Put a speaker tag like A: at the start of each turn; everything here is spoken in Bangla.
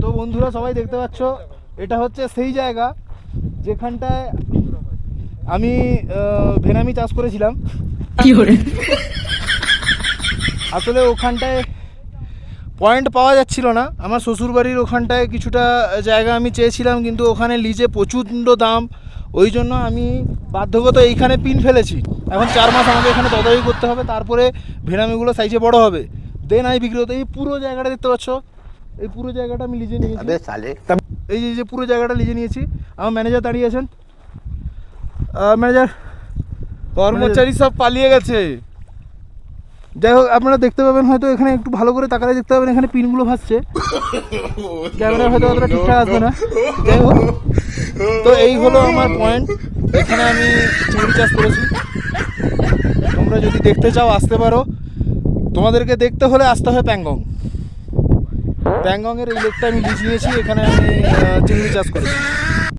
A: তো বন্ধুরা সবাই দেখতে পাচ্ছ, এটা হচ্ছে সেই জায়গা যেখানটায় আমি ভেনামি চাষ করেছিলাম। আসলে ওখানটায় পয়েন্ট পাওয়া যাচ্ছিল না। আমার শ্বশুরবাড়ির ওখানটায় কিছুটা জায়গা আমি চেয়েছিলাম, কিন্তু ওখানে লিজে প্রচণ্ড দাম। ওই জন্য আমি বাধ্যগত এইখানে পিন ফেলেছি। এখন 4 মাস আমাকে এখানে তদারকি করতে হবে, তারপরে ভেনামিগুলো সাইজে বড় হবে, দেন আমি বিক্রি হতো। এই পুরো জায়গাটা দেখতে পাচ্ছ, এই পুরো জায়গাটা আমি লিজে নিয়েছি। এই যে পুরো জায়গাটা লিজে নিয়েছি। আমার ম্যানেজার দাঁড়িয়ে আছেন। ম্যানেজার,
B: কর্মচারী সব পালিয়ে গেছে।
A: যাই হোক, আপনারা দেখতে পাবেন, হয়তো এখানে একটু ভালো করে তাকালে দেখতে পাবেন এখানে পিনগুলো ভাসছে। ক্যামেরা হয়তো অতটা ঠিকঠাক আসবে না। যাই হোক, তো এই হলো আমার পয়েন্ট। এখানে আমি চিংড়ি চাষ করেছি। তোমরা যদি দেখতে চাও আসতে পারো। তোমাদেরকে দেখতে হলে আসতে হয় প্যাংগং। প্যাংগংয়ের এই লেকটা আমি লিজ নিয়েছি, এখানে আমি চিংড়ি চাষ করেছি।